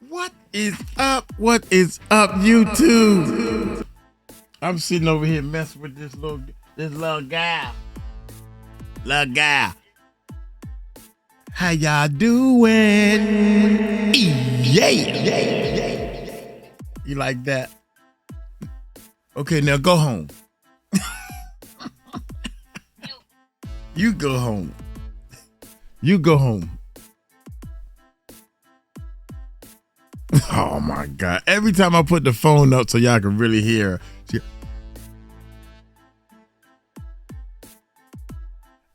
What is up? What is up, YouTube? I'm sitting over here messing with this little guy. Little guy. How y'all doing? Yeah. You like that? Okay, now go home. You go home. You go home. Oh my God. Every time I put the phone up so y'all can really hear.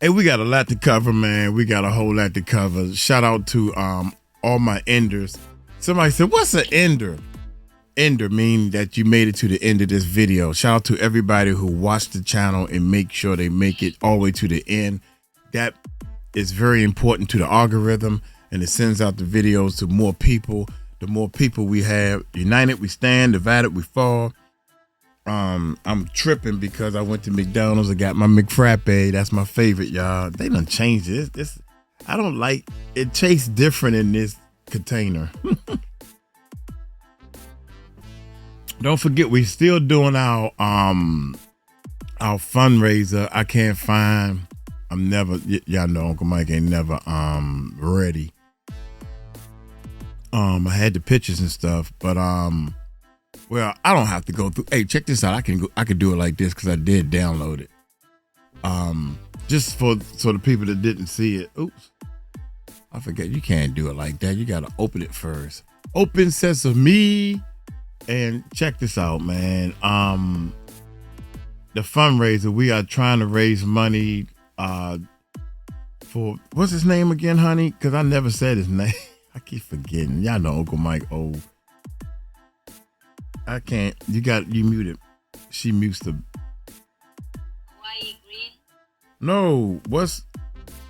Hey, we got a lot to cover, man. We got a whole lot to cover. Shout out to all my enders. Somebody said, what's an ender? Ender mean that you made it to the end of this video. Shout out to everybody who watched the channel and make sure they make it all the way to the end. That is very important to the algorithm, and it sends out the videos to more people. The more people we have, united we stand, divided we fall. I'm tripping because I went to McDonald's and got my McFrappe. That's my favorite, y'all. They done changed it. This I don't like it. Tastes different in this container. Don't forget, we still doing our fundraiser. I can't find. I'm never. Y'all know Uncle Mike ain't never ready. I had the pictures and stuff, but well, I don't have to go through. Hey, check this out. I can do it like this because I did download it. Just so the people that didn't see it. Oops, I forget. You can't do it like that. You got to open it first. Open Sesame, and check this out, man. The fundraiser. We are trying to raise money for what's his name again, honey? Because I never said his name. I keep forgetting. Y'all know Uncle Mike old. I can't. You muted. She mutes the. Hawaii Green? No. What's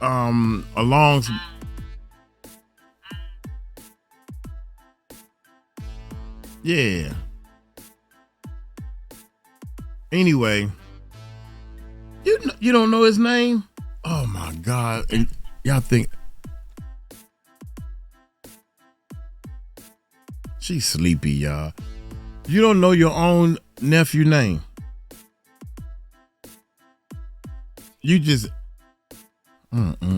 along? Yeah. Anyway, you don't know his name? Oh my God! And y'all think. She's sleepy, y'all. You don't know your own nephew name. You just Okay,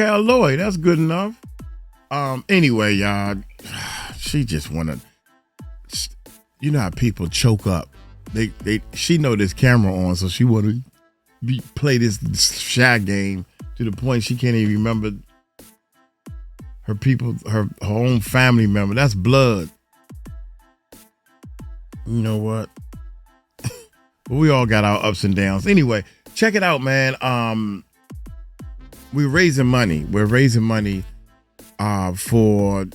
Aloy, that's good enough. Anyway, y'all, she just wanna. You know how people choke up. She know this camera on, so she wanna play this shy game to the point she can't even remember her people, her own family member. That's blood. You know what? But we all got our ups and downs. Anyway, check it out, man. We're raising money. We're raising money for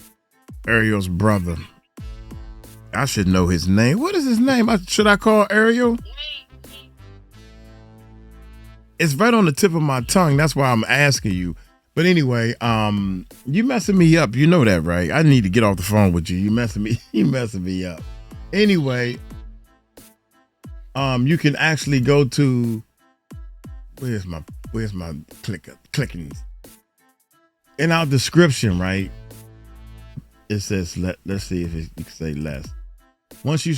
Ariel's brother. I should know his name. What is his name? Should I call Ariel? It's right on the tip of my tongue. That's why I'm asking you. But anyway, you messing me up. You know that, right? I need to get off the phone with you. You messing me up. Anyway, you can actually go to where's my clickings? In our description, right? It says let's see if you can say less. Once you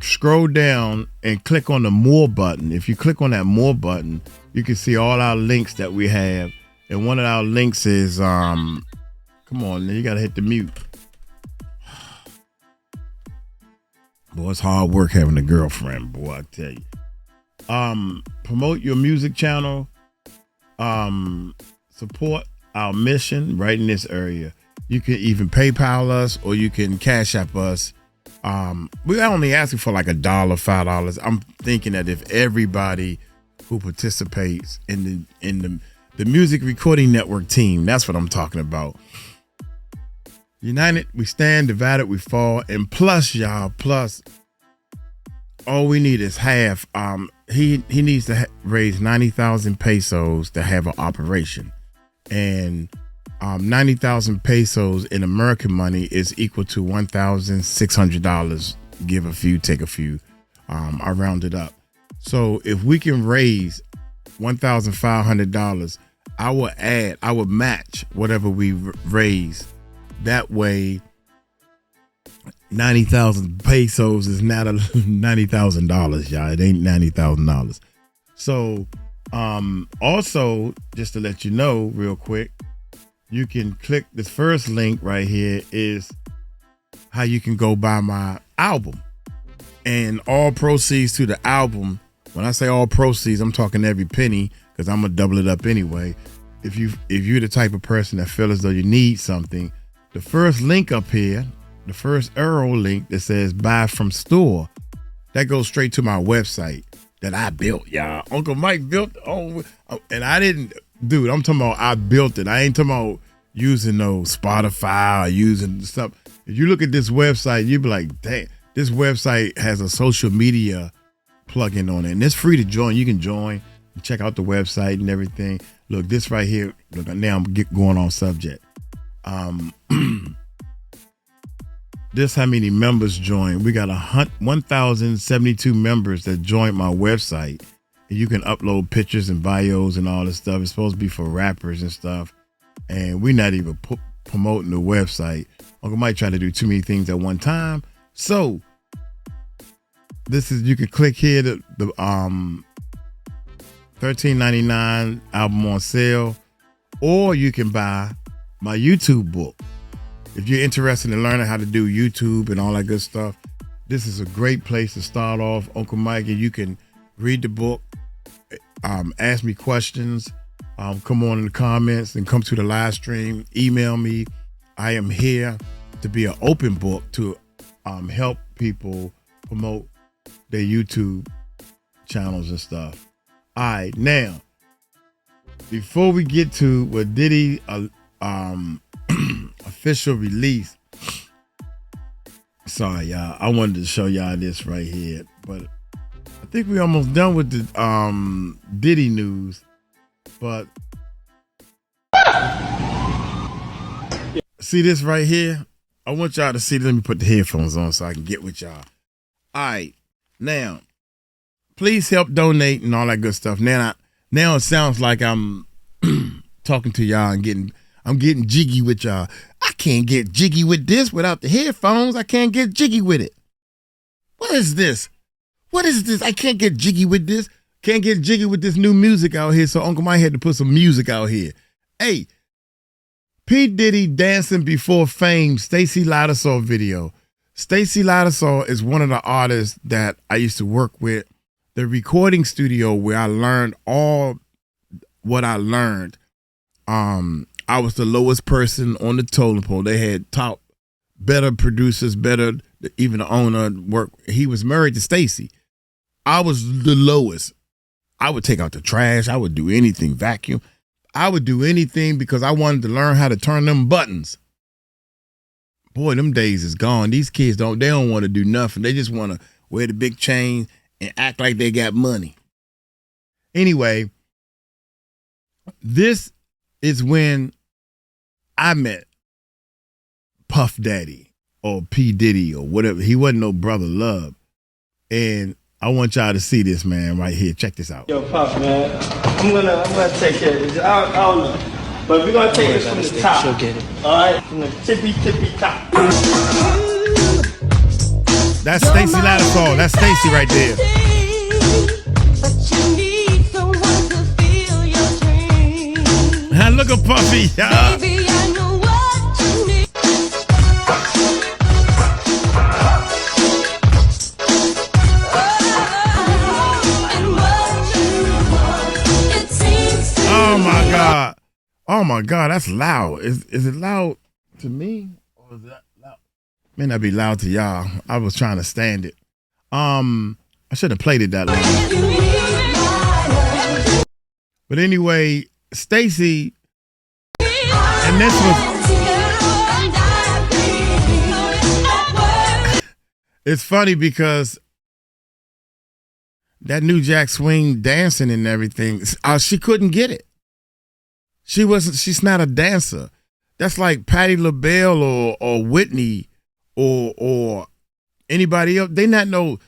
scroll down and click on the more button, if you click on that more button, you can see all our links that we have. And one of our links is, come on, you gotta hit the mute. Boy, it's hard work having a girlfriend, boy, I tell you. Promote your music channel. Support our mission right in this area. You can even PayPal us or you can Cash App us. We're only asking for like $1, $5. I'm thinking that if everybody who participates in the Music Recording Network team, that's what I'm talking about. United, we stand, divided, we fall. And plus, y'all, all we need is half. He needs to raise 90,000 pesos to have an operation. And 90,000 pesos in American money is equal to $1,600. Give a few, take a few. I round it up. So if we can raise $1,500, I would match whatever we raise. That way, 90,000 pesos is not $90,000, y'all. It ain't $90,000. So, also, just to let you know real quick, you can click this first link right here is how you can go buy my album. And all proceeds to the album, when I say all proceeds, I'm talking every penny, because I'm going to double it up anyway. If you're the type of person that feels as though you need something, the first link up here, the first arrow link that says buy from store, that goes straight to my website that I built, y'all. Uncle Mike built, and I didn't, dude, I'm talking about I built it. I ain't talking about using no Spotify or using stuff. If you look at this website, you'd be like, damn, this website has a social media plugin on it, and it's free to join. You can join and check out the website and everything. Look, this right here, look, now I'm going on subject. This how many members joined. We got 1,072 members that joined my website. And you can upload pictures and bios and all this stuff. It's supposed to be for rappers and stuff. And we're not even promoting the website. Uncle Mike tried to do too many things at one time. So this is, you can click here, the $13.99 album on sale, or you can buy my YouTube book. If you're interested in learning how to do YouTube and all that good stuff, this is a great place to start off, Uncle Mike, and you can read the book, ask me questions, come on in the comments and come to the live stream, email me. I am here to be an open book to help people promote their YouTube channels and stuff. All right, now, before we get to what Diddy official release, sorry y'all, I wanted to show y'all this right here, but I think we almost done with the Diddy news. But see this right here? I want y'all to see. Let me put the headphones on so I can get with y'all. All right, now please help donate and all that good stuff. Now it sounds like I'm talking to y'all and I'm getting jiggy with y'all. I can't get jiggy with this without the headphones. I can't get jiggy with it. What is this? What is this? I can't get jiggy with this. Can't get jiggy with this new music out here. So Uncle Mike had to put some music out here. Hey, P. Diddy dancing before fame, Stacy Lattisaw video. Stacy Lattisaw is one of the artists that I used to work with. The recording studio where I learned all what I learned. I was the lowest person on the totem pole. They had better producers, even the owner work. He was married to Stacy. I was the lowest. I would take out the trash. I would do anything, vacuum. I would do anything because I wanted to learn how to turn them buttons. Boy, them days is gone. These kids don't want to do nothing. They just want to wear the big chain and act like they got money. Anyway, this is when I met Puff Daddy or P. Diddy or whatever. He wasn't no Brother Love. And I want y'all to see this, man, right here. Check this out. Yo, Puff, man, I'm gonna take care of this. I don't know. But we're gonna take this from the top. She'll get it. Alright? From the tippy top. That's Stacy Lattisaw. That's Stacy right there. Look at Puffy, y'all. Baby, I know what you need. Oh my God. Oh my God, that's loud. Is it loud to me? Or is that loud? May not be loud to y'all. I was trying to stand it. I should have played it that long. But anyway, Stacy. And this was, it's funny because that New Jack Swing dancing and everything, she couldn't get it. She's not a dancer. That's like Patti LaBelle or Whitney or anybody else. They not know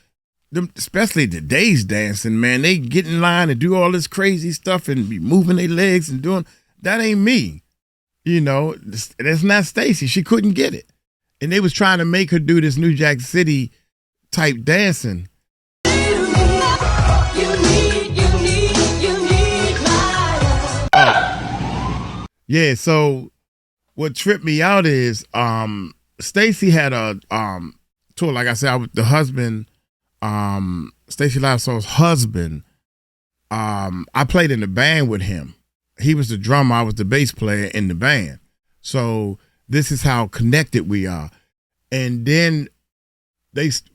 them, especially today's dancing, man. They get in line and do all this crazy stuff and be moving their legs and doing. that ain't me. You know, that's not Stacy. She couldn't get it. And they was trying to make her do this New Jack City type dancing. Yeah, so what tripped me out is Stacy had a tour, like I said, the husband, Stacy Lattiso's husband, I played in the band with him. He was the drummer, I was the bass player in the band. So this is how connected we are. And then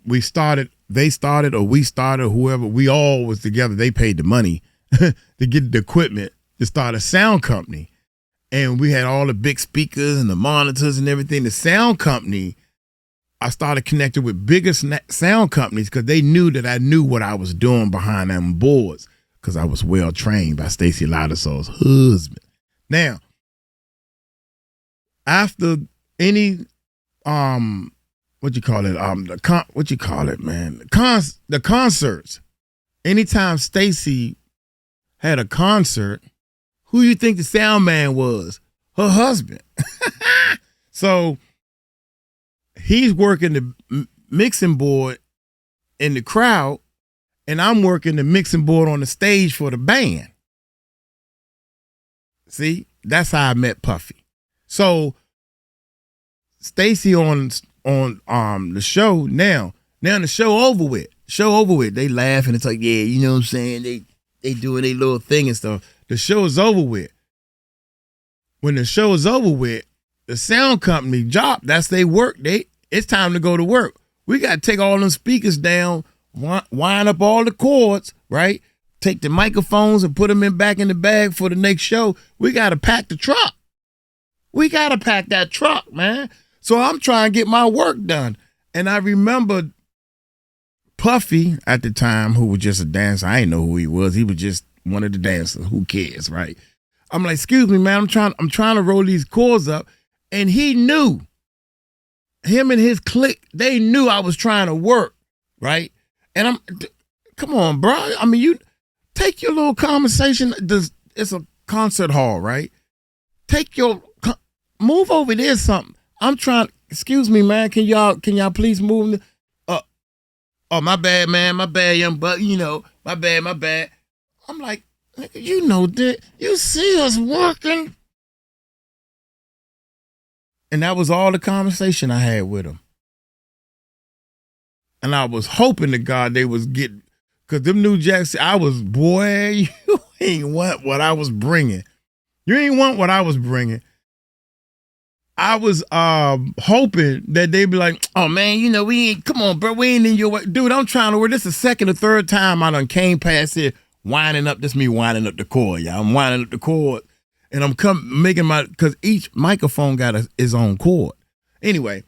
we started, whoever, we all was together. They paid the money to get the equipment to start a sound company. And we had all the big speakers and the monitors and everything. The sound company, I started connecting with bigger sound companies because they knew that I knew what I was doing behind them boards because I was well trained by Stacy Lattiso's husband. Now, after any the concerts, anytime Stacy had a concert, who you think the sound man was? Her husband. So he's working the mixing board in the crowd, and I'm working the mixing board on the stage for the band. See, that's how I met Puffy. So Stacy on the show now the show over with. They laugh and it's like, yeah, you know what I'm saying? They doing their little thing and stuff. The show is over with. When the show is over with, the sound company job, that's their work. It's time to go to work. We got to take all them speakers down, wind up all the cords, right? Take the microphones and put them back in the bag for the next show. We got to pack the truck. We got to pack that truck, man. So I'm trying to get my work done. And I remember Puffy at the time, who was just a dancer. I didn't know who he was. He was just one of the dancers. Who cares, right? I'm like, excuse me, man. I'm trying to roll these cords up. And he knew. Him and his clique, they knew I was trying to work, right? And come on, bro. I mean, you take your little conversation. It's a concert hall, right? Move over there something. I'm trying, excuse me, man. Can y'all please move? Oh, my bad, man. My bad, young buck. You know, my bad. I'm like, you know that. You see us working. And that was all the conversation I had with him. And I was hoping to God they was getting, because them New Jacks, boy, you ain't want what I was bringing. You ain't want what I was bringing. I was hoping that they'd be like, oh, man, you know, come on, bro, we ain't in your way. Dude, I'm trying to work. This is the second or third time I done came past here winding up. This me winding up the cord, y'all. I'm winding up the cord, and I'm making because each microphone got his own cord. Anyway,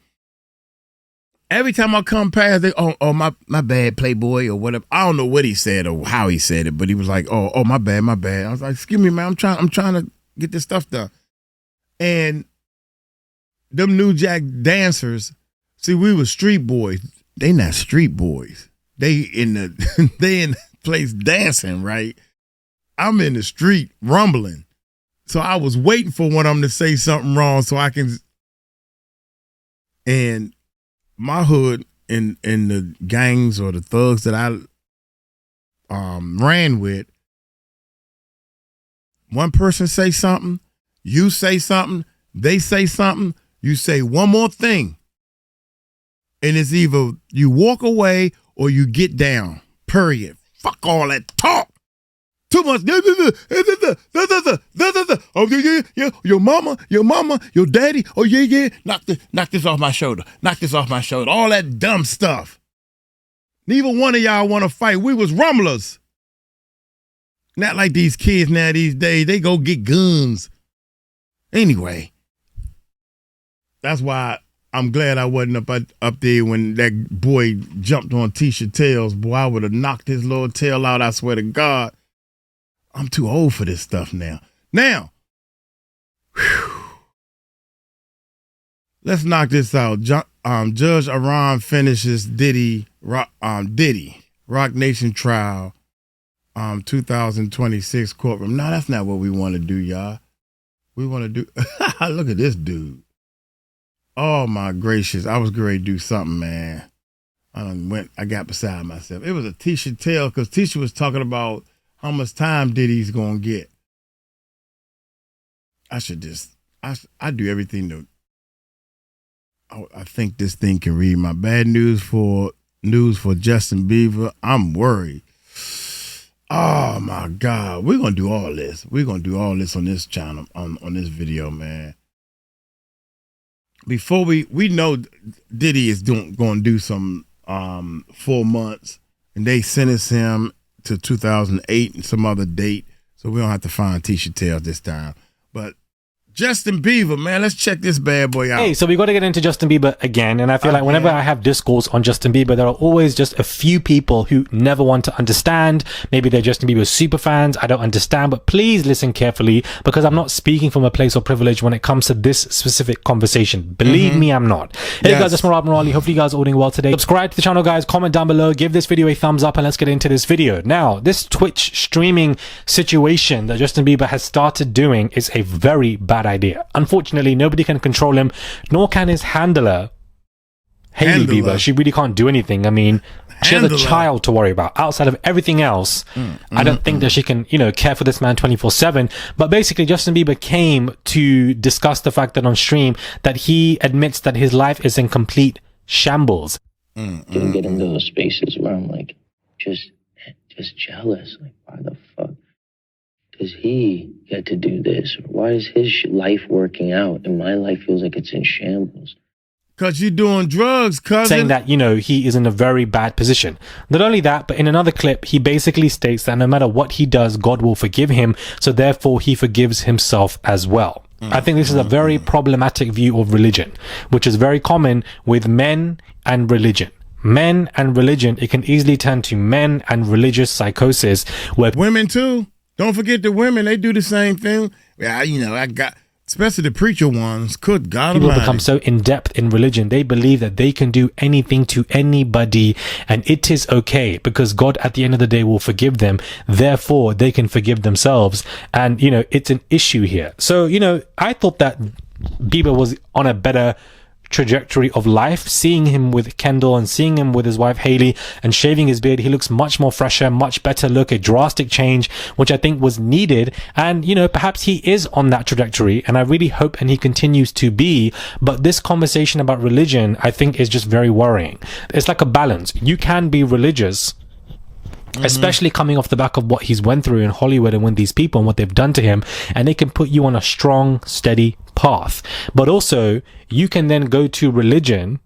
every time I come past, my bad, Playboy, or whatever. I don't know what he said or how he said it, but he was like, oh, my bad. I was like, excuse me, man, I'm trying to get this stuff done. And them New Jack dancers, see, we were street boys. They not street boys. They in the place dancing, right? I'm in the street rumbling. So I was waiting for one of them to say something wrong so I can. And my hood in the gangs or the thugs that I ran with, one person say something, you say something, they say something, you say one more thing, and it's either you walk away or you get down. Period. Fuck all that talk. Too much. Oh, yeah. Your mama, your daddy. Oh, yeah. Knock this off my shoulder. All that dumb stuff. Neither one of y'all want to fight. We was rumblers. Not like these kids now these days. They go get guns. Anyway. That's why I'm glad I wasn't up there when that boy jumped on Tisha tails. Boy, I would have knocked his little tail out, I swear to God. I'm too old for this stuff now. Now, let's knock this out. Judge Aron finishes Diddy Rock Nation trial 2026 courtroom. No, that's not what we want to do, y'all. We want to do. Look at this dude. Oh my gracious! I was going to do something, man. I got beside myself. It was a Tisha tale because Tisha was talking about how much time Diddy's gonna get. I do everything to. I think this thing can read my bad news for Justin Bieber. I'm worried. Oh my God, we're gonna do all this. We're gonna do all this on this channel, on this video, man. Before we know Diddy is gonna do some 4 months, and they sentenced him to 2008 and some other date, so we don't have to find Tisha Tales this time. But Justin Bieber, man, let's check this bad boy out. Hey, so we got to get into Justin Bieber again, and I feel like whenever I have discourse on Justin Bieber, there are always just a few people who never want to understand. Maybe they're Justin Bieber super fans. I don't understand, but please listen carefully because I'm not speaking from a place of privilege when it comes to this specific conversation. Believe me, I'm not. Hey guys, it's Marab Marali. Hopefully you guys are all doing well today. Subscribe to the channel, guys. Comment down below. Give this video a thumbs up, and let's get into this video. Now, this Twitch streaming situation that Justin Bieber has started doing is a very bad idea. Unfortunately, nobody can control him, nor can his handler, Hailey Bieber. She really can't do anything. I mean, she has a child to worry about. Outside of everything else, I don't think that she can, care for this man 24/7. But basically, Justin Bieber came to discuss the fact that on stream that he admits that his life is in complete shambles. Can get into those spaces where I'm like, just jealous. Like, why the fuck does he get to do this? Why is his life working out and my life feels like it's in shambles? Because you're doing drugs, cousin. Saying that, he is in a very bad position. Not only that, but in another clip, he basically states that no matter what he does, God will forgive him. So therefore, he forgives himself as well. I think this is a very problematic view of religion, which is very common with men and religion. Men and religion, it can easily turn to men and religious psychosis where women too. Don't forget the women, they do the same thing. Yeah, I got, especially the preacher ones, good God people Almighty. Become so in-depth in religion, they believe that they can do anything to anybody and it is okay because God at the end of the day will forgive them. Therefore, they can forgive themselves. And, it's an issue here. So, I thought that Bieber was on a better trajectory of life. Seeing him with Kendall and seeing him with his wife Hailey and shaving his beard, he looks much more fresher, much better look, a drastic change which I think was needed. And perhaps he is on that trajectory, and I really hope and he continues to be. But this conversation about religion, I think, is just very worrying. It's like a balance. You can be religious, especially coming off the back of what he's went through in Hollywood and with these people and what they've done to him, and they can put you on a strong, steady path. But also, you can then go to religion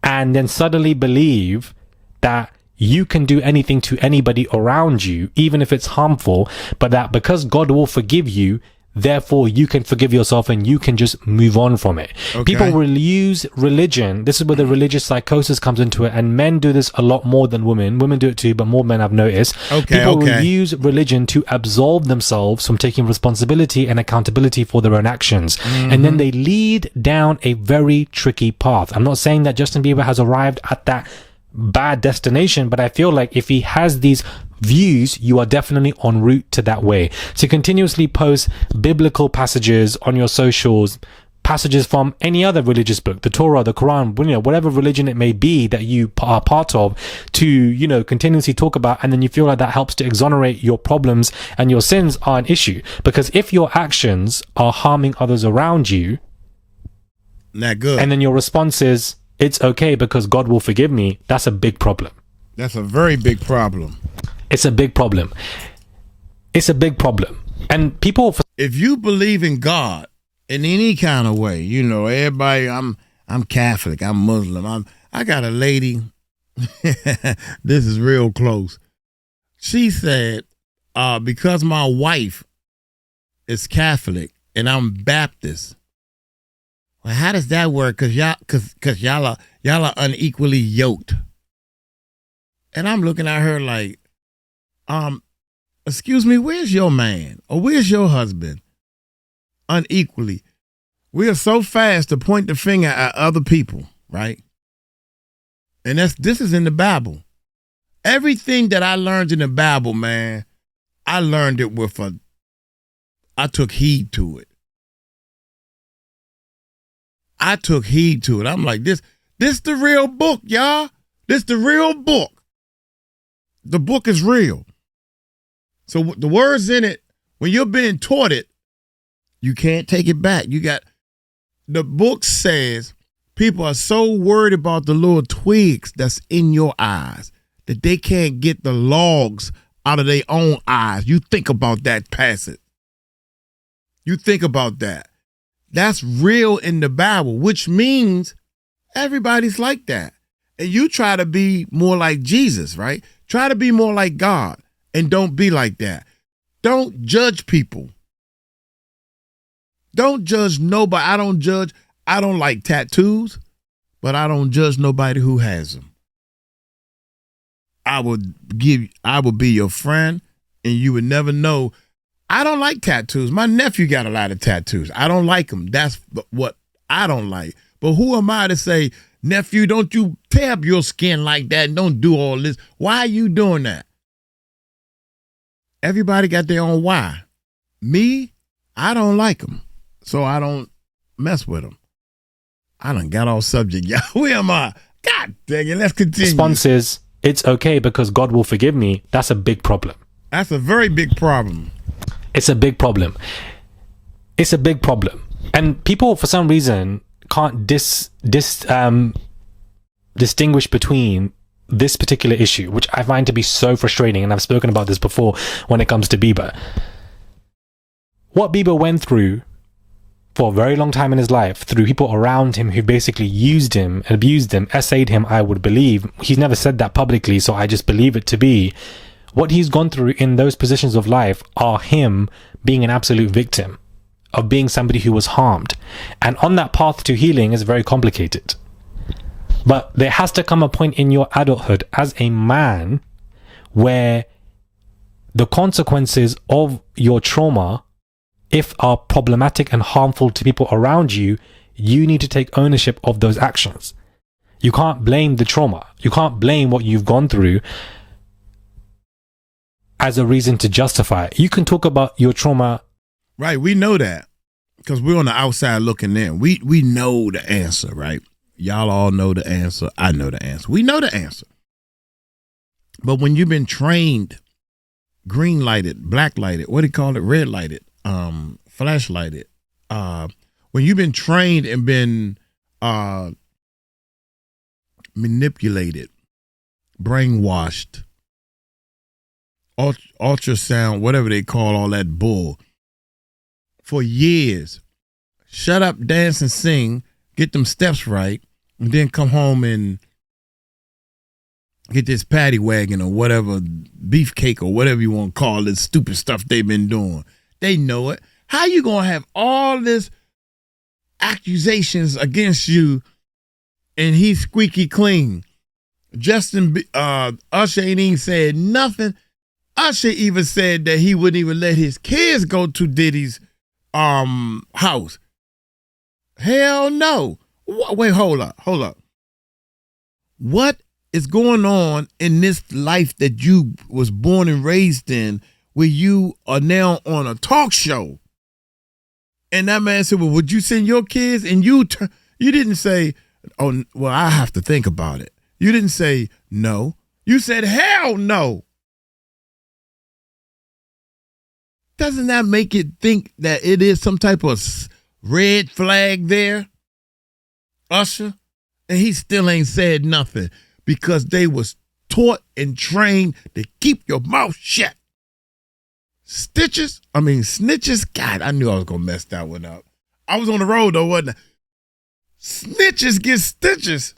and then suddenly believe that you can do anything to anybody around you, even if it's harmful, but that because God will forgive you, therefore you can forgive yourself and you can just move on from it. Okay. People will use religion. This is where the religious psychosis comes into it, and men do this a lot more than women. Women do it too, but more men I've noticed. People will use religion to absolve themselves from taking responsibility and accountability for their own actions. And then they lead down a very tricky path. I'm not saying that Justin Bieber has arrived at that bad destination, but I feel like if he has these views, you are definitely en route to that way. To continuously post biblical passages on your socials, passages from any other religious book, the Torah, the Quran, whatever religion it may be that you are part of, to continuously talk about, and then you feel like that helps to exonerate your problems and your sins, are an issue. Because if your actions are harming others around you, not good, and then your response is it's okay because God will forgive me, that's a big problem. That's a very big problem. It's a big problem. It's a big problem. And people, if you believe in God in any kind of way, everybody, I'm Catholic, I'm Muslim, I got a lady, this is real close. She said, because my wife is Catholic and I'm Baptist, well, how does that work? Cause y'all are unequally yoked. And I'm looking at her like, excuse me, where's your man? Or where's your husband? Unequally. We are so fast to point the finger at other people, right? And this is in the Bible. Everything that I learned in the Bible, man, I learned it I took heed to it. I took heed to it. I'm like, this the real book, y'all. This the real book. The book is real. So the words in it, when you're being taught it, you can't take it back. The book says people are so worried about the little twigs that's in your eyes that they can't get the logs out of their own eyes. You think about that passage. You think about that. That's real in the Bible, which means everybody's like that. And you try to be more like Jesus, right? Try to be more like God and don't be like that. Don't judge people. Don't judge nobody. I don't like tattoos, but I don't judge nobody who has them. I would be your friend and you would never know. I don't like tattoos. My nephew got a lot of tattoos. I don't like them. That's what I don't like. But who am I to say, nephew, don't you tear up your skin like that and don't do all this? Why are you doing that? Everybody got their own why. Me, I don't like them. So I don't mess with them. I done got off subject, y'all. Where am I? God dang it, let's continue. Responses, it's okay because God will forgive me. That's a big problem. That's a very big problem. It's a big problem. It's a big problem. And people, for some reason, can't distinguish between this particular issue, which I find to be so frustrating. And I've spoken about this before when it comes to Bieber. What Bieber went through for a very long time in his life, through people around him who basically used him, abused him, essayed him, I would believe. He's never said that publicly, so I just believe it to be. What he's gone through in those positions of life are him being an absolute victim of being somebody who was harmed. And on that path to healing is very complicated. But there has to come a point in your adulthood as a man where the consequences of your trauma, if are problematic and harmful to people around you, you need to take ownership of those actions. You can't blame the trauma. You can't blame what you've gone through as a reason to justify it. You can talk about your trauma. Right, we know that because we're on the outside looking in. We know the answer, right? Y'all all know the answer. I know the answer. We know the answer. But when you've been trained, green lighted, black lighted, what do you call it? Red lighted, flash lighted. When you've been trained and been manipulated, brainwashed, ultrasound, whatever they call all that bull, for years, shut up, dance and sing, get them steps right, and then come home and get this paddy wagon or whatever, beefcake or whatever you want to call this stupid stuff they've been doing. They know it. How you going to have all this accusations against you and he's squeaky clean? Usher ain't even said nothing. Usher even said that he wouldn't even let his kids go to Diddy's house. Hell no. Wait, hold up. What is going on in this life that you was born and raised in where you are now on a talk show? And that man said, well, would you send your kids? And you didn't say, oh, well, I have to think about it. You didn't say no. You said, hell no. Doesn't that make it think that it is some type of red flag there, Usher? And he still ain't said nothing because they was taught and trained to keep your mouth shut. Snitches? God, I knew I was going to mess that one up. I was on the road though, wasn't I? Snitches get stitches.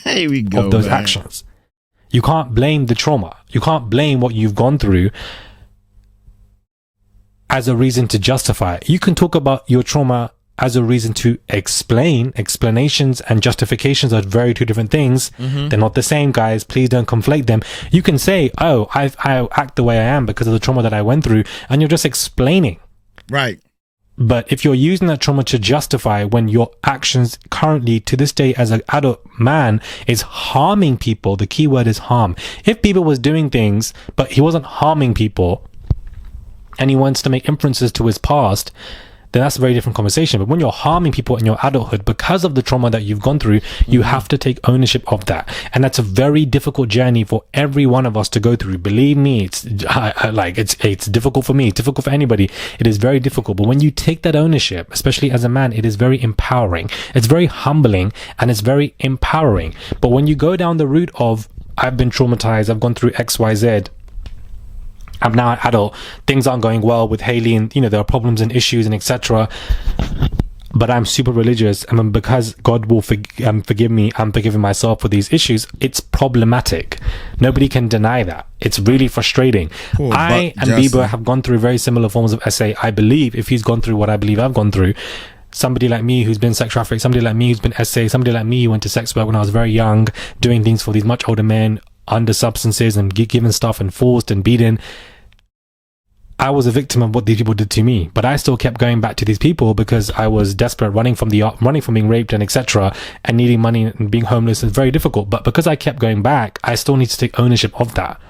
Here we go, of those man. actions. You can't blame the trauma. You can't blame what you've gone through as a reason to justify it. You can talk about your trauma as a reason to explain. Explanations and justifications are very two different things. Mm-hmm. They're not the same, guys. Please don't conflate them. You can say, oh, I act the way I am because of the trauma that I went through, and you're just explaining. Right. But if you're using that trauma to justify when your actions currently to this day as an adult man is harming people, the key word is harm. If Bieber was doing things, but he wasn't harming people, and he wants to make inferences to his past, then that's a very different conversation. But when you're harming people in your adulthood because of the trauma that you've gone through, you have to take ownership of that. And that's a very difficult journey for every one of us to go through. Believe me, it's difficult for me. It's difficult for anybody. It is very difficult. But when you take that ownership, especially as a man, it is very empowering. It's very humbling and it's very empowering. But when you go down the route of, I've been traumatized, I've gone through X, Y, Z, I'm now an adult, things aren't going well with Haley, and there are problems and issues and etc. But I'm super religious, and because God will forgive me, I'm forgiving myself for these issues. It's problematic. Nobody can deny that. It's really frustrating. I and Bieber have gone through very similar forms of SA. I believe if he's gone through what I believe I've gone through, somebody like me who's been sex trafficked, somebody like me who's been SA, somebody like me who went to sex work when I was very young, doing things for these much older men, under substances and given stuff and forced and beaten. I was a victim of what these people did to me, but I still kept going back to these people because I was desperate, running from being raped and etc. and needing money and being homeless is very difficult. But because I kept going back, I still need to take ownership of that.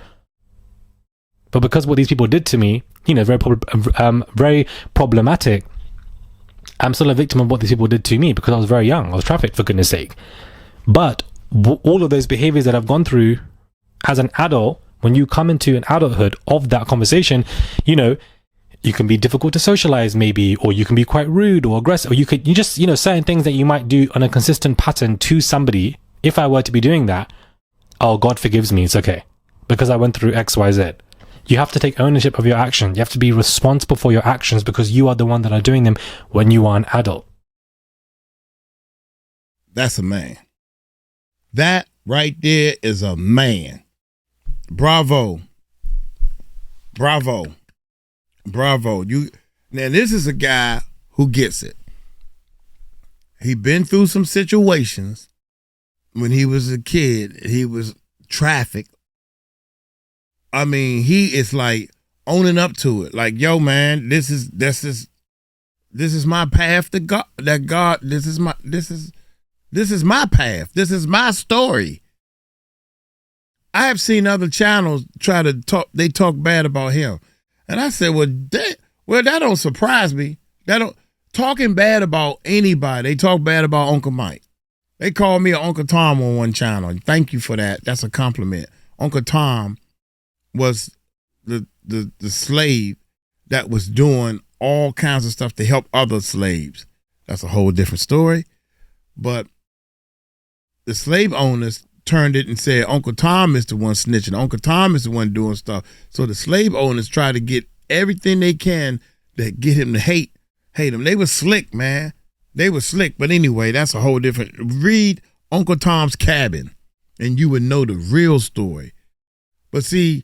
But because what these people did to me, very problematic, I'm still a victim of what these people did to me because I was very young. I was trafficked, for goodness sake. But all of those behaviors that I've gone through as an adult, when you come into an adulthood of that conversation, you can be difficult to socialize maybe, or you can be quite rude or aggressive, or you just certain things that you might do on a consistent pattern to somebody. If I were to be doing that, oh, God forgives me, it's okay, because I went through X, Y, Z. You have to take ownership of your action. You have to be responsible for your actions because you are the one that are doing them when you are an adult. That's a man. That right there is a man. Bravo. Now this is a guy who gets it. He been through some situations when he was a kid. He was trafficked. I mean, he is like owning up to it. Like, yo, man, this is my path to God. This is my path. This is my story. I have seen other channels try to talk. They talk bad about him, and I said, that don't surprise me. Talking bad about anybody. They talk bad about Uncle Mike. They called me Uncle Tom on one channel. Thank you for that. That's a compliment. Uncle Tom was the slave that was doing all kinds of stuff to help other slaves. That's a whole different story. But the slave owners turned it and said Uncle Tom is the one snitching. Uncle Tom is the one doing stuff. So the slave owners try to get everything they can to get him to hate him. They were slick, man. They were slick. But anyway, that's a whole different. Read Uncle Tom's Cabin and you would know the real story. But see,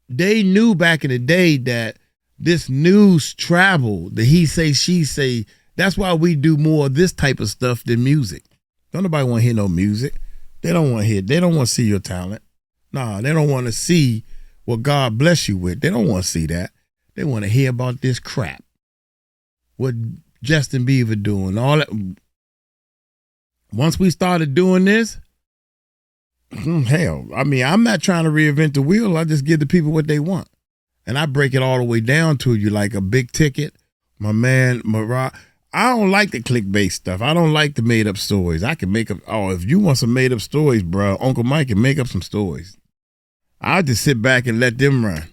they knew back in the day that this news travel, the he say, she say, that's why we do more of this type of stuff than music. Don't nobody want to hear no music. They don't want to see your talent. Nah, they don't want to see what God bless you with. They don't want to see that. They want to hear about this crap. What Justin Bieber doing, all that. Once we started doing this, hell, I mean, I'm not trying to reinvent the wheel. I just give the people what they want. And I break it all the way down to you like a big ticket. My man, Mariah. I don't like the clickbait stuff. I don't like the made up stories. I can make up. Oh, if you want some made up stories, bro, Uncle Mike can make up some stories. I'll just sit back and let them run.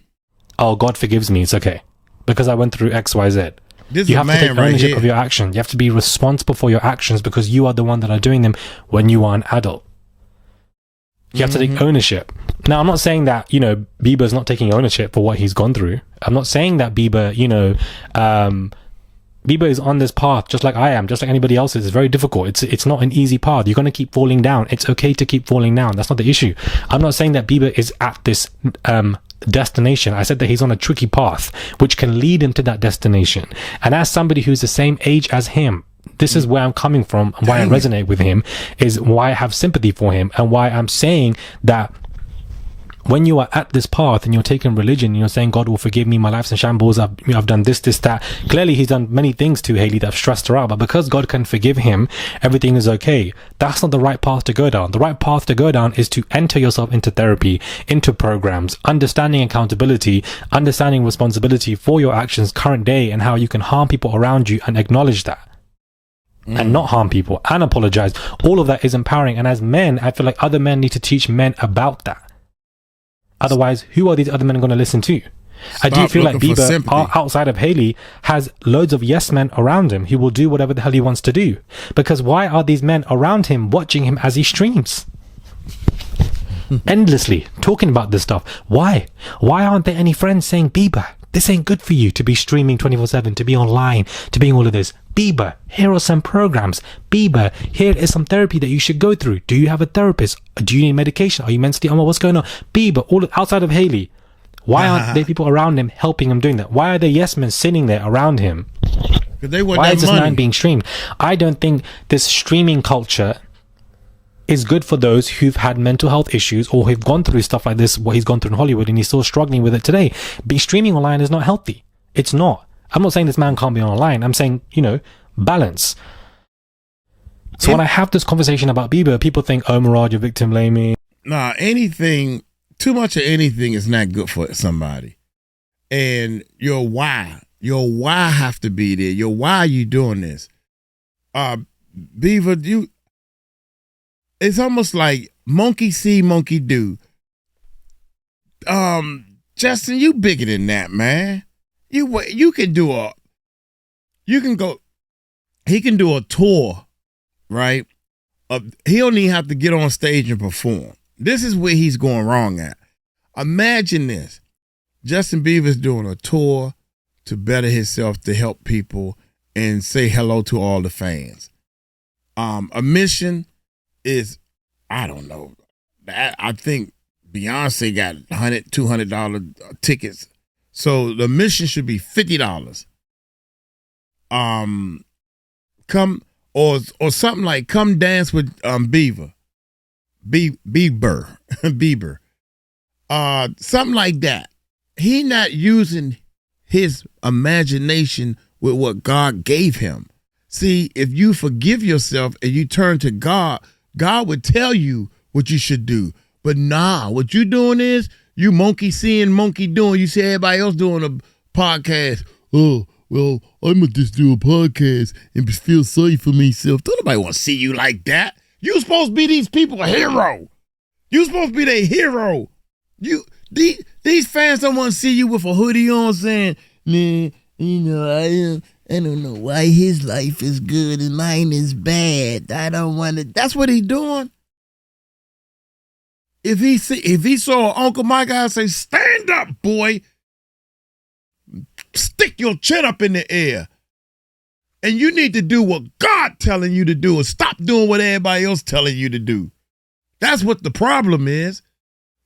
Oh, God forgives me. It's okay. Because I went through X, Y, Z. You have to take ownership of your action. You have to be responsible for your actions because you are the one that are doing them when you are an adult. You have to take ownership. Now, I'm not saying that, Bieber's not taking ownership for what he's gone through. I'm not saying that Bieber, Bieber is on this path just like I am, just like anybody else is. It's very difficult. It's not an easy path. You're going to keep falling down. It's okay to keep falling down. That's not the issue. I'm not saying that Bieber is at this destination. I said that he's on a tricky path, which can lead him to that destination. And as somebody who's the same age as him, this is where I'm coming from and why I resonate with him, is why I have sympathy for him and why I'm saying that when you are at this path and you're taking religion and you're saying God will forgive me, my life's in shambles, I've done this, that. Clearly he's done many things to Haley that have stressed her out, but because God can forgive him, everything is okay. That's not the right path to go down. The right path to go down is to enter yourself into therapy, into programs, understanding accountability, understanding responsibility for your actions current day and how you can harm people around you, and acknowledge that. And not harm people and apologize. All of that is empowering. And as men, I feel like other men need to teach men about that. Otherwise, who are these other men going to listen to? I do feel like Bieber, outside of Haley, has loads of yes men around him who will do whatever the hell he wants to do. Because why are these men around him watching him as he streams? Endlessly talking about this stuff. Why? Why aren't there any friends saying, Bieber, this ain't good for you to be streaming 24/7, to be online, to be all of this. Bieber, here are some programs. Bieber, here is some therapy that you should go through. Do you have a therapist? Do you need medication? Are you mentally unwell? What's going on? Bieber, all outside of Haley. Why aren't there people around him helping him doing that? Why are there yes men sitting there around him? Why is this man being streamed? I don't think this streaming culture is good for those who've had mental health issues or who've gone through stuff like this, what he's gone through in Hollywood, and he's still struggling with it today. Streaming online is not healthy. It's not. I'm not saying this man can't be online. I'm saying, balance. So when I have this conversation about Bieber, people think, oh, Murad, you're victim blaming. Nah, too much of anything is not good for somebody. And your why have to be there. Why are you doing this? Beaver, it's almost like monkey see, monkey do. Justin, you bigger than that, man. He can do a tour, right? He don't even have to get on stage and perform. This is where he's going wrong at. Imagine this. Justin Bieber's doing a tour to better himself, to help people and say hello to all the fans. A mission is, I don't know. I think Beyonce got $100, $200 tickets. So the mission should be $50. Come or something like come dance with Bieber. Bieber. Something like that. He not using his imagination with what God gave him. See, if you forgive yourself and you turn to God, God would tell you what you should do. But nah, what you doing is you monkey seeing, monkey doing. You see everybody else doing a podcast. Oh, well, I'm going to just do a podcast and feel sorry for myself. Don't nobody want to see you like that. You supposed to be these people a hero. You supposed to be their hero. These fans don't want to see you with a hoodie on saying, man, I don't know why his life is good and mine is bad. I don't want to. That's what he's doing. If he saw Uncle Mike, I'd say, stand up, boy. Stick your chin up in the air. And you need to do what God telling you to do and stop doing what everybody else telling you to do. That's what the problem is.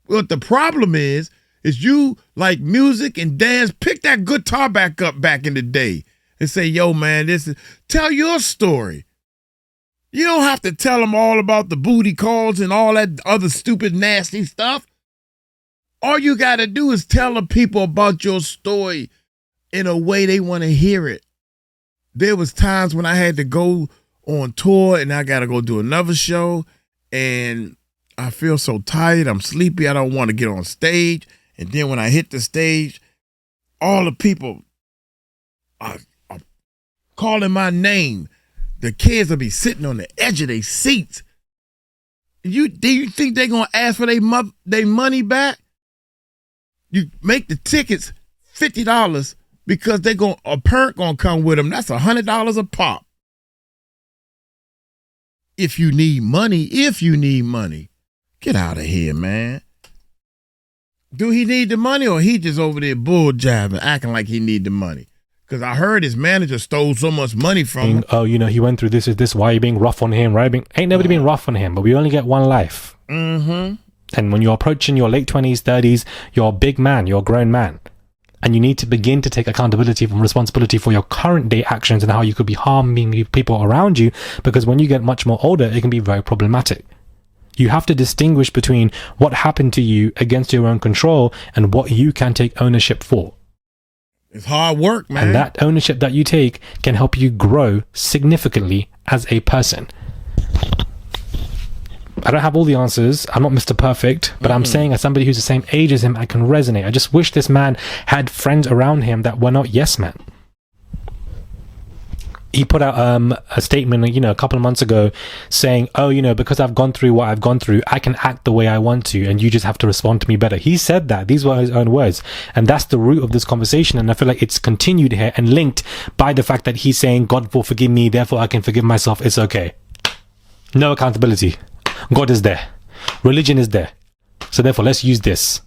What the problem is you like music and dance. Pick that guitar back up back in the day and say, yo, man, tell your story. You don't have to tell them all about the booty calls and all that other stupid, nasty stuff. All you got to do is tell the people about your story in a way they want to hear it. There was times when I had to go on tour and I got to go do another show and I feel so tired. I'm sleepy. I don't want to get on stage. And then when I hit the stage, all the people are calling my name. The kids will be sitting on the edge of their seats. Do you think they're going to ask for their money back? You make the tickets $50 because a parent going to come with them. That's $100 a pop. If you need money. Get out of here, man. Do he need the money or he just over there bull jiving, acting like he need the money? Because I heard his manager stole so much money from him. Oh, he went through this. Why are you being rough on him, right? Ain't nobody been rough on him, but we only get one life. Mm-hmm. And when you're approaching your late 20s, 30s, you're a big man, you're a grown man. And you need to begin to take accountability and responsibility for your current day actions and how you could be harming people around you. Because when you get much more older, it can be very problematic. You have to distinguish between what happened to you against your own control and what you can take ownership for. It's hard work, man. And that ownership that you take can help you grow significantly as a person. I don't have all the answers. I'm not Mr. Perfect, but I'm saying as somebody who's the same age as him, I can resonate. I just wish this man had friends around him that were not yes men. He put out a statement, a couple of months ago saying, oh, because I've gone through what I've gone through, I can act the way I want to, and you just have to respond to me better. He said that. These were his own words. And that's the root of this conversation. And I feel like it's continued here and linked by the fact that he's saying, God will forgive me, therefore I can forgive myself. It's okay. No accountability. God is there. Religion is there. So therefore, let's use this.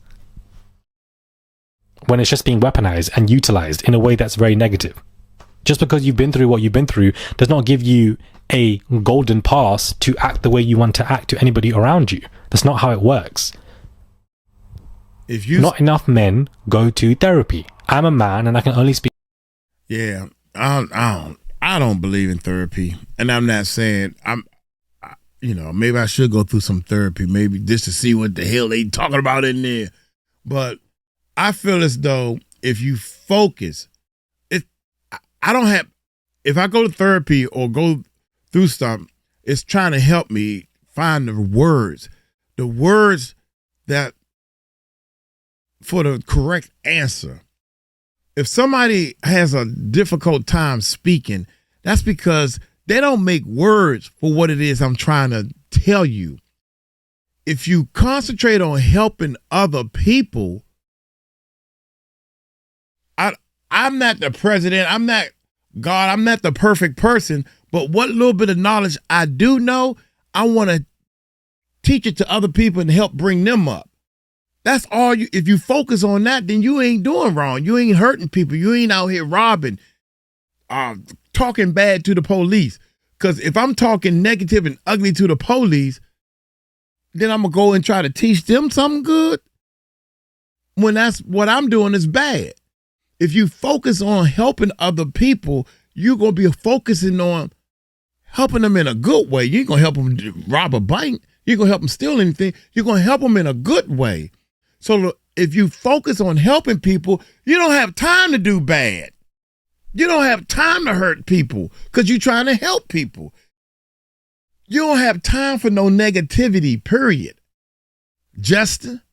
When it's just being weaponized and utilized in a way that's very negative. Just because you've been through what you've been through does not give you a golden pass to act the way you want to act to anybody around you. That's not how it works. Not enough men go to therapy. I'm a man and I can only speak. Yeah, I don't believe in therapy, and I'm not saying maybe I should go through some therapy, maybe just to see what the hell they talking about in there. But I feel as though if you focus, if I go to therapy or go through stuff, it's trying to help me find the words that for the correct answer. If somebody has a difficult time speaking, that's because they don't make words for what it is I'm trying to tell you. If you concentrate on helping other people, I'm not the president, I'm not God, I'm not the perfect person, but what little bit of knowledge I do know, I want to teach it to other people and help bring them up. That's all you, if you focus on that, then you ain't doing wrong. You ain't hurting people. You ain't out here robbing, talking bad to the police. Because if I'm talking negative and ugly to the police, then I'm going to go and try to teach them something good when that's what I'm doing is bad. If you focus on helping other people, you're going to be focusing on helping them in a good way. You ain't going to help them rob a bank. You're going to help them steal anything. You're going to help them in a good way. So if you focus on helping people, you don't have time to do bad. You don't have time to hurt people because you're trying to help people. You don't have time for no negativity, period. Justin,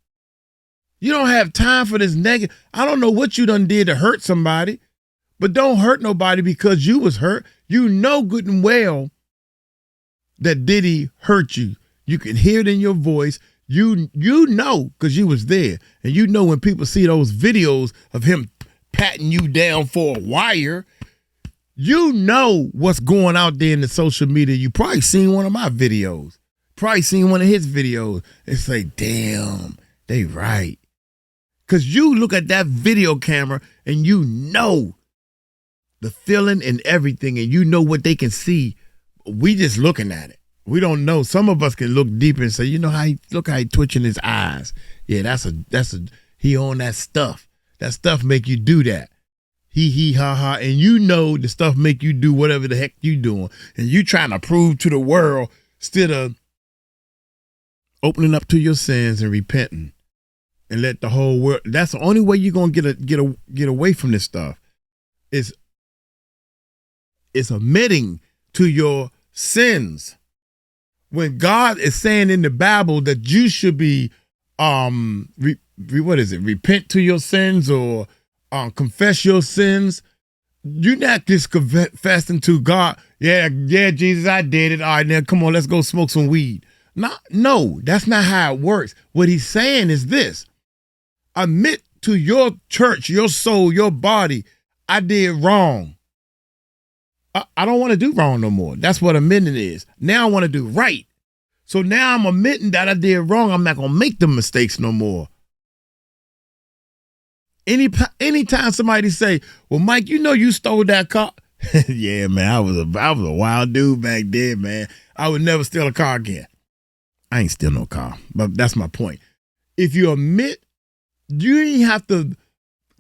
you don't have time for this negative. I don't know what you done did to hurt somebody, but don't hurt nobody because you was hurt. You know good and well that Diddy hurt you. You can hear it in your voice. You know because you was there. And you know when people see those videos of him patting you down for a wire, you know what's going out there in the social media. You probably seen one of my videos. Probably seen one of his videos. It's like, damn, they right. Because you look at that video camera and you know the feeling and everything, and you know what they can see. We just looking at it. We don't know. Some of us can look deeper and say, you know how he twitching his eyes. Yeah, that's a he on that stuff. That stuff make you do that. He ha ha, and you know the stuff make you do whatever the heck you doing, and you trying to prove to the world instead of opening up to your sins and repenting and let the whole world. That's the only way you're gonna get away from this stuff. It's admitting to your sins. When God is saying in the Bible that you should be repent to your sins or confess your sins, you're not just confessing to God, yeah, Jesus, I did it. All right, now come on, let's go smoke some weed. No, that's not how it works. What he's saying is this: admit to your church, your soul, your body, I did wrong. I don't want to do wrong no more. That's what admitting is. Now I want to do right. So now I'm admitting that I did wrong. I'm not going to make the mistakes no more. Anytime somebody say, well, Mike, you know you stole that car. Yeah, man, I was a wild dude back then, man. I would never steal a car again. I ain't steal no car, but that's my point. If you admit, you ain't have to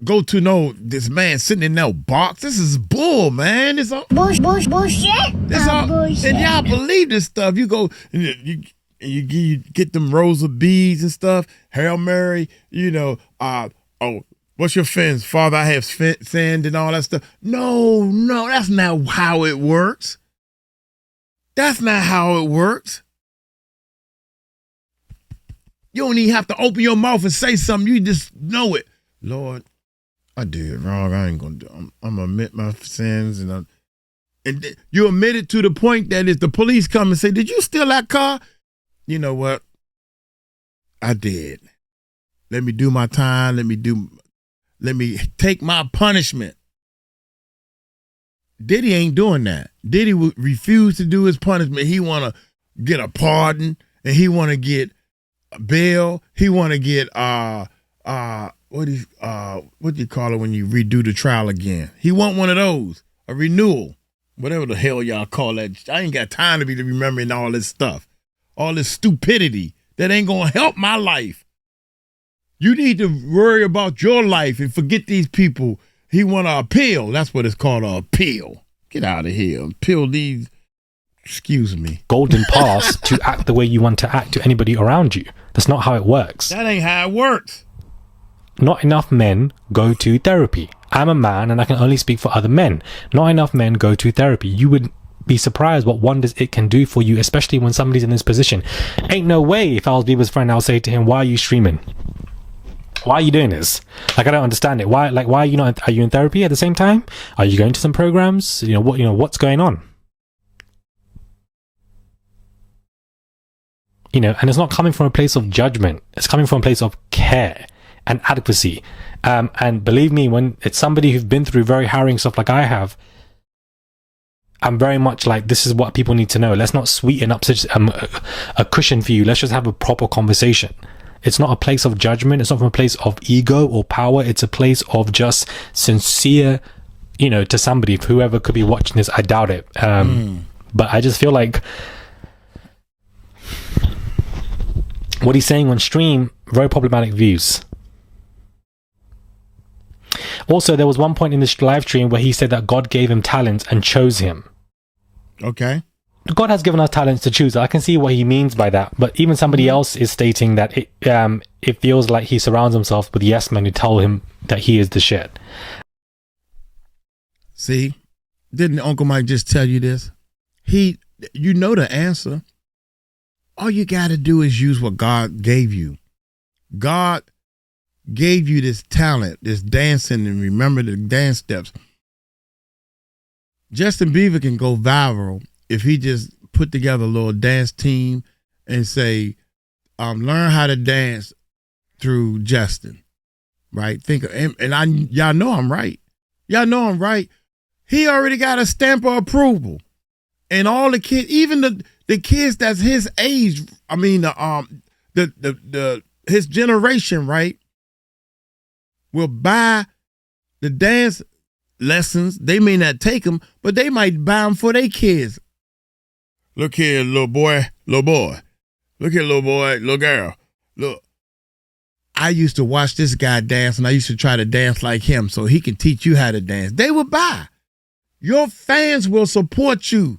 go to this man sitting in no box. This is bull, man. It's all bullshit. It's all bullshit. And y'all believe this stuff. You go, and you get them rows of beads and stuff. Hail Mary, what's your offense? Father, I have sinned and all that stuff. No, that's not how it works. That's not how it works. You don't even have to open your mouth and say something. You just know it. Lord, I did wrong. I ain't going to do it. I'm going to admit my sins. And you admit it to the point that if the police come and say, did you steal that car? You know what? I did. Let me do my time. Let me take my punishment. Diddy ain't doing that. Diddy would refuse to do his punishment. He want to get a pardon, and he want to get bail. He want to get what do you call it when you redo the trial again? He want one of those, a renewal, whatever the hell y'all call that. I ain't got time to be remembering all this stuff, all this stupidity that ain't gonna help my life. You need to worry about your life and forget these people. He want to appeal. That's what it's called, an appeal. Get out of here. Appeal these, excuse me. Golden pass to act the way you want to act to anybody around you. That's not how it works. That ain't how it works. Not enough men go to therapy. I'm a man and I can only speak for other men. Not enough men go to therapy. You would be surprised what wonders it can do for you, especially when somebody's in this position. Ain't no way if I was Bieber's friend, I'll say to him, why are you streaming? Why are you doing this? Like, I don't understand it. Why are you not? Are you in therapy at the same time? Are you going to some programs? What's going on? And it's not coming from a place of judgment. It's coming from a place of care and adequacy. And believe me, when it's somebody who's been through very harrowing stuff like I have, I'm very much like, this is what people need to know. Let's not sweeten up such a cushion for you. Let's just have a proper conversation. It's not a place of judgment. It's not from a place of ego or power. It's a place of just sincere, to somebody, whoever could be watching this. I doubt it. But I just feel like what he's saying on stream, very problematic views. Also, there was one point in this live stream where he said that God gave him talents and chose him. Okay. God has given us talents to choose. I can see what he means by that. But even somebody else is stating that it feels like he surrounds himself with yes men who tell him that he is the shit. See, didn't Uncle Mike just tell you this? You know the answer. All you got to do is use what God gave you. God gave you this talent, this dancing, and remember the dance steps. Justin Bieber can go viral if he just put together a little dance team and say, learn how to dance through Justin, right? Y'all know I'm right. Y'all know I'm right. He already got a stamp of approval. And all the kids, even the kids that's his age, I mean, his generation, right, will buy the dance lessons. They may not take them, but they might buy them for their kids. Look here, little boy. Look here, little boy, little girl. Look, I used to watch this guy dance, and I used to try to dance like him so he can teach you how to dance. They will buy. Your fans will support you.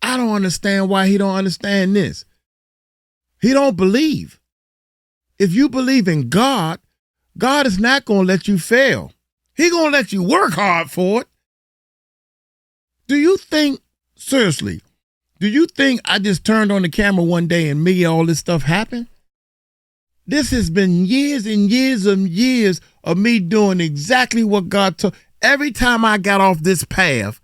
I don't understand why he don't understand this. He don't believe. If you believe in God, God is not going to let you fail. He going to let you work hard for it. Do you think I just turned on the camera one day and made all this stuff happen? This has been years and years and years of me doing exactly what God told. Every time I got off this path,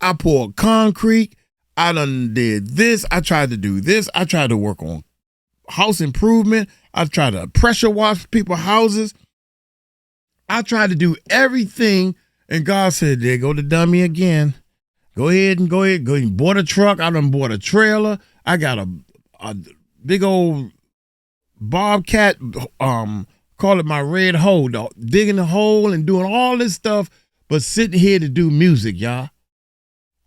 I poured concrete. I done did this. I tried to do this. I tried to work on house improvement. I tried to pressure wash people's houses. I tried to do everything. And God said, there go the dummy again. Go ahead. Go and bought a truck. I done bought a trailer. I got a big old Bobcat, call it my red hole, dog, digging the hole and doing all this stuff, but sitting here to do music, y'all.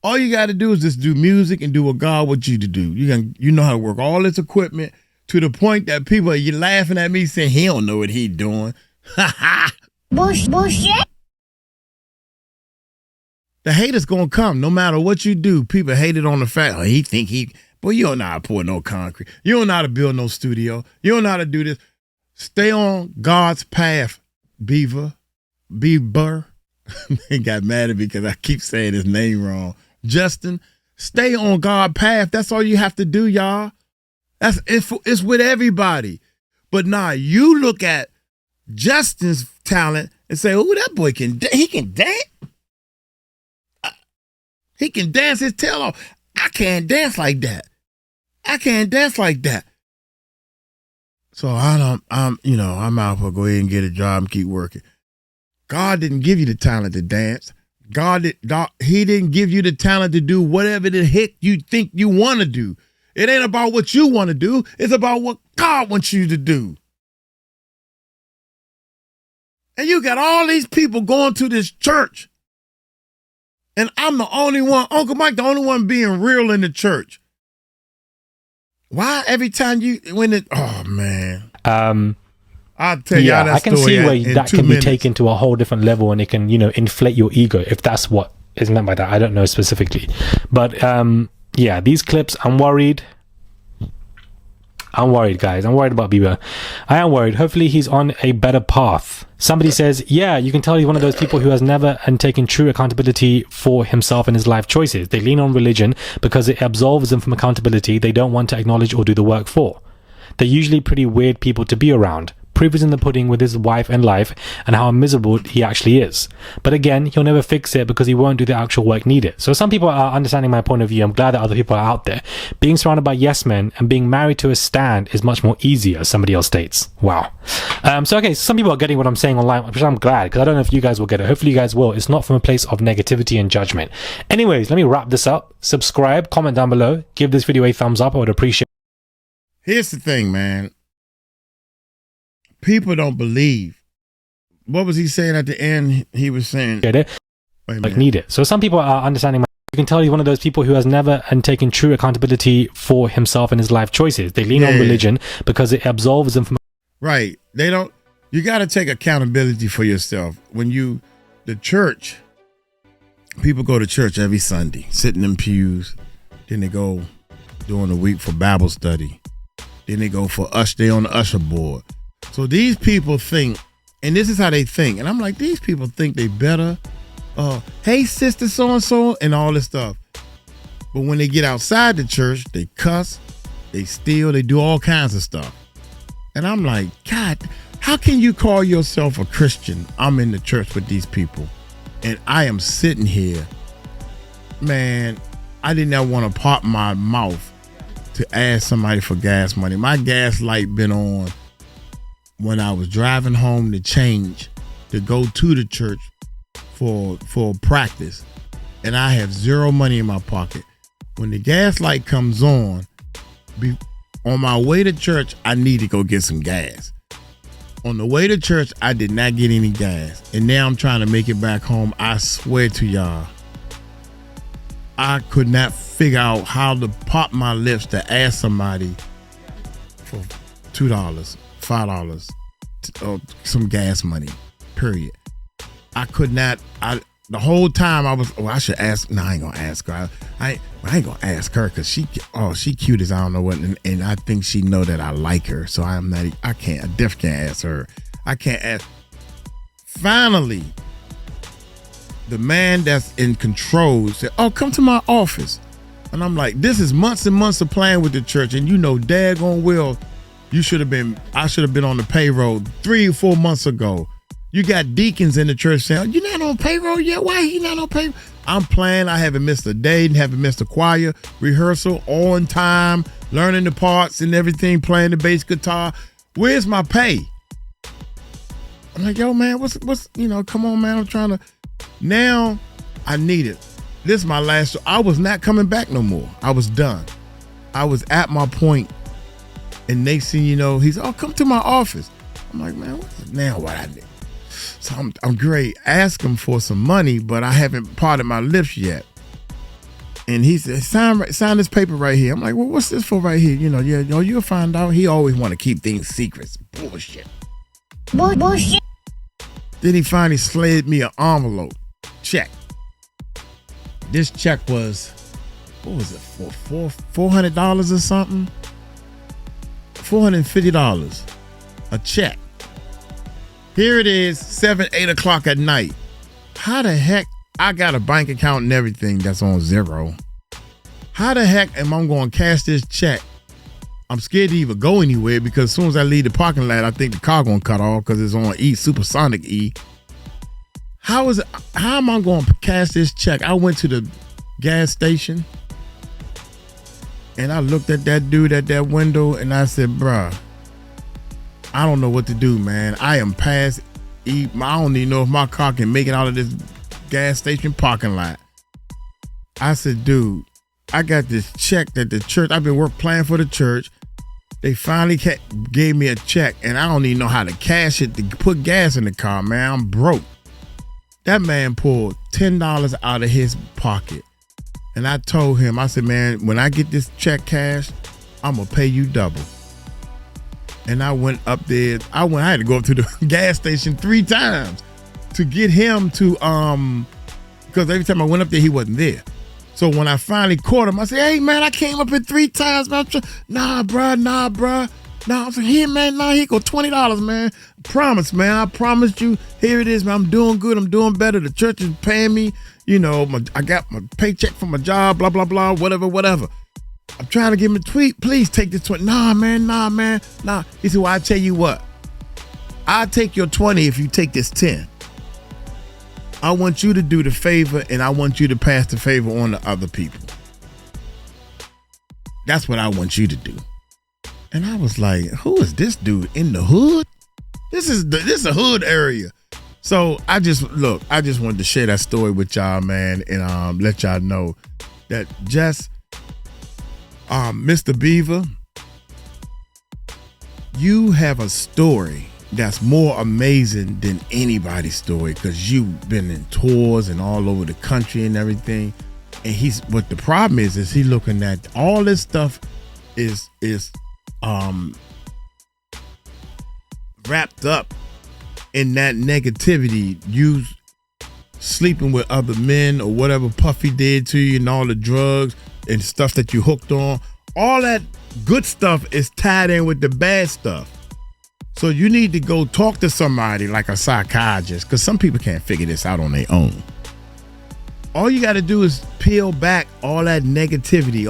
All you got to do is just do music and do what God wants you to do. You know how to work all this equipment to the point that people are laughing at me saying he don't know what he doing. Ha ha. Bullshit. The haters gonna come no matter what you do. People hate it on the fact, he think he Boy, you don't know how to pour no concrete. You don't know how to build no studio. You don't know how to do this. Stay on God's path, Bieber. He got mad at me because I keep saying his name wrong. Justin, stay on God's path. That's all you have to do, y'all. It's with everybody. But nah, you look at Justin's talent and say, "Oh, that boy he can dance. He can dance his tail off. I can't dance like that. I can't dance like that." So I'm out for go ahead and get a job and keep working. God didn't give you the talent to dance. He didn't give you the talent to do whatever the heck you think you want to do. It ain't about what you want to do. It's about what God wants you to do. And you got all these people going to this church. And I'm the only one, Uncle Mike, the only one being real in the church. Why every time oh man. I'll tell you that I can story see where in that 2 can minutes. be taken to a whole different level, and it can, inflate your ego, if that's what is meant by that. I don't know specifically. But these clips, I'm worried. I'm worried, guys. I'm worried about Bieber. I am worried. Hopefully he's on a better path. Somebody says, yeah, you can tell he's one of those people who has never taken true accountability for himself and his life choices. They lean on religion because it absolves them from accountability they don't want to acknowledge or do the work for. They're usually pretty weird people to be around. Proof is in the pudding with his wife and life and how miserable he actually is. But again, he'll never fix it because he won't do the actual work needed. So some people are understanding my point of view. I'm glad that other people are out there. Being surrounded by yes men and being married to a stand is much more easier, as somebody else states. Wow. So some people are getting what I'm saying online, which I'm glad, because I don't know if you guys will get it. Hopefully you guys will. It's not from a place of negativity and judgment. Anyways, let me wrap this up. Subscribe, comment down below, give this video a thumbs up. I would appreciate it. Here's the thing, man. People don't believe. What was he saying at the end? He was saying, Get it? Need it. So some people are understanding you can tell he's one of those people who has never taken true accountability for himself and his life choices. They lean on religion because it absolves them from... Right. You got to take accountability for yourself. The church, people go to church every Sunday, sit in them pews. Then they go during the week for Bible study. Then they go they on the usher board. So these people think, and this is how they think. And I'm like, these people think they better. Hey, sister so-and-so, and all this stuff. But when they get outside the church, they cuss, they steal, they do all kinds of stuff. And I'm like, God, how can you call yourself a Christian? I'm in the church with these people. And I am sitting here. Man, I did not want to pop my mouth to ask somebody for gas money. My gas light been on when I was driving home to go to the church for practice, and I have zero money in my pocket. When the gas light comes on my way to church, I need to go get some gas. On the way to church, I did not get any gas, and now I'm trying to make it back home. I swear to y'all, I could not figure out how to pop my lips to ask somebody for $2, $5, some gas money, period. I could not. The whole time I was, I should ask. No, I ain't gonna ask her. I ain't gonna ask her because she cute as I don't know what, and I think she know that I like her. So I definitely can't ask her. I can't ask. Finally, the man that's in control said, "Oh, come to my office," and I'm like, "This is months and months of playing with the church, and you know daggone well, I should have been on the payroll 3 or 4 months ago." You got deacons in the church saying, "You're not on payroll yet? Why he not on payroll?" I'm playing. I haven't missed a day, haven't missed a choir rehearsal, on time, learning the parts and everything, playing the bass guitar. Where's my pay? I'm like, yo, man, what's come on, man. I'm trying to. Now I need it. This is my last. I was not coming back no more. I was done. I was at my point. And next thing you know, he's, "Oh, come to my office." I'm like, man, now what I did? So I'm great. Ask him for some money, but I haven't parted my lips yet. And he said, sign this paper right here. I'm like, well, what's this for right here? You'll find out. He always want to keep things secrets. Bullshit. Bullshit. Then he finally slid me an envelope. Check. This check was what was it, for $400 or something? $450 a check. Here it is, 7, 8 o'clock at night. How the heck, I got a bank account and everything that's on zero. How the heck am I going to cash this check? I'm scared to even go anywhere because as soon as I leave the parking lot, I think the car going to cut off because it's on E, supersonic E. How am I going to cash this check? I went to the gas station and I looked at that dude at that window and I said, bruh, I don't know what to do, man. I am past E. I don't even know if my car can make it out of this gas station parking lot. I said, dude, I got this check that the church, I've been playing for the church. They finally gave me a check and I don't even know how to cash it to put gas in the car, man. I'm broke. That man pulled $10 out of his pocket. And I told him, I said, man, when I get this check cashed, I'm going to pay you double. And I went up there. I had to go up to the gas station 3 times to get him to, because every time I went up there, he wasn't there. So when I finally caught him, I said, hey, man, I came up here 3 times. Nah, bruh. Nah, I said, here, man, here go $20, man. Promise, man. I promised you. Here it is, man. I'm doing good. I'm doing better. The church is paying me. You know, I got my paycheck from my job, blah, blah, blah, whatever. I'm trying to give him a tweet. Please take this 20. Nah, man. He said, well, I tell you what. I'll take your 20 if you take this 10. I want you to do the favor and I want you to pass the favor on to other people. That's what I want you to do. And I was like, who is this dude in the hood? This is a hood area. So I just wanted to share that story with y'all, man, and let y'all know that just Mr. Bieber, you have a story that's more amazing than anybody's story because you've been in tours and all over the country and everything. And but the problem is he looking at all this stuff is wrapped up in that negativity. You sleeping with other men or whatever Puffy did to you and all the drugs and stuff that you hooked on. All that good stuff is tied in with the bad stuff. So you need to go talk to somebody like a psychiatrist because some people can't figure this out on their own. All you got to do is peel back all that negativity.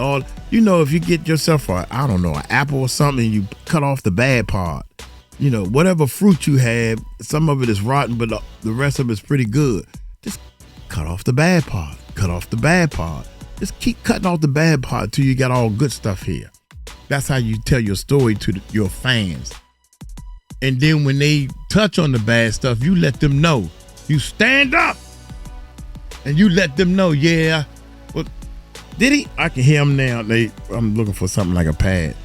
If you get yourself an apple or something, and you cut off the bad part. Whatever fruit you have, some of it is rotten, but the rest of it's pretty good. Just cut off the bad part. Just keep cutting off the bad part till you got all good stuff here. That's how you tell your story to your fans. And then when they touch on the bad stuff, you let them know. You stand up and you let them know, yeah. Well, did he? I can hear him now. I'm looking for something like a pad.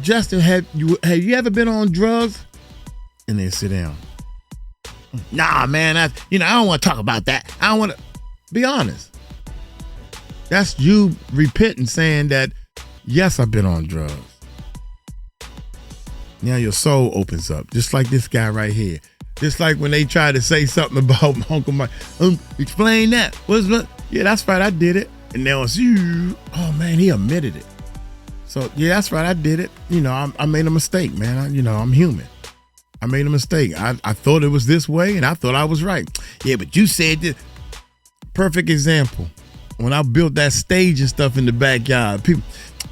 Justin, have you ever been on drugs? And then sit down. Nah, man, I don't want to talk about that. I don't want to. Be honest. That's you repenting, saying that, yes, I've been on drugs. Now your soul opens up, just like this guy right here. Just like when they try to say something about Uncle Mike. Explain that. Yeah, that's right, I did it. And now it's you. Oh, man, he admitted it. So, yeah, that's right, I did it. I made a mistake, man. I'm human. I made a mistake. I thought it was this way, and I thought I was right. Yeah, but you said this. Perfect example. When I built that stage and stuff in the backyard, people,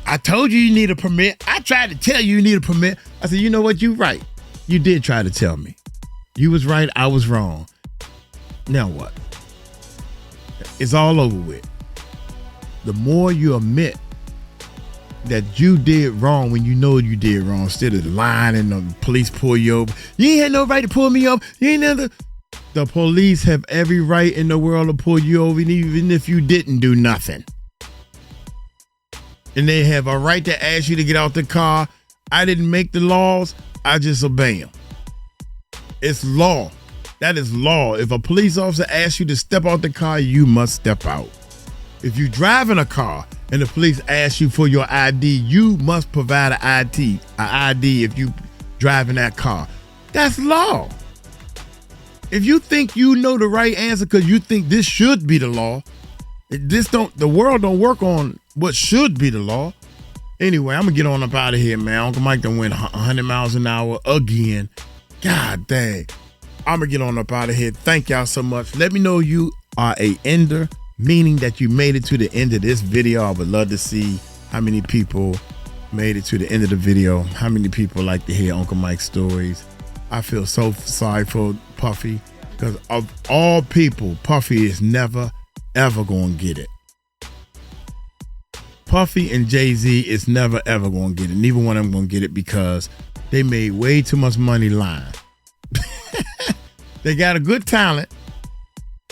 I told you need a permit. I tried to tell you need a permit. I said, you know what? You're right. You did try to tell me. You was right. I was wrong. Now what? It's all over with. The more you admit that you did wrong when you know you did wrong, instead of lying and the police pull you over. You ain't had no right to pull me over. You ain't never. The police have every right in the world to pull you over, even if you didn't do nothing. And they have a right to ask you to get out the car. I didn't make the laws. I just obey them. It's law. That is law. If a police officer asks you to step out the car, you must step out. If you're driving a car and the police ask you for your ID, you must provide an ID if you driving that car. That's law. If you think you know the right answer because you think this should be the law, The world don't work on what should be the law. Anyway, I'm gonna get on up out of here, man. Uncle Mike done went 100 miles an hour again. God dang. I'm gonna get on up out of here. Thank y'all so much. Let me know you are a ender, meaning that you made it to the end of this video. I would love to see how many people made it to the end of the video. How many people like to hear Uncle Mike's stories. I feel so sorry for Puffy, because of all people, Puffy is never, ever gonna get it. Puffy and Jay-Z is never, ever gonna get it. Neither one of them gonna get it because they made way too much money lying. They got a good talent.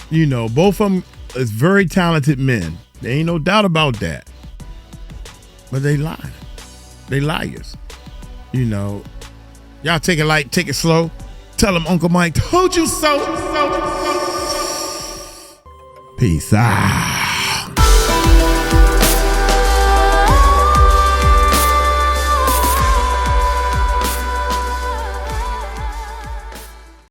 You know, both of them is very talented men. There ain't no doubt about that. But they lie. They liars. You know, y'all take it light, take it slow. Tell them Uncle Mike told you so. Peace out.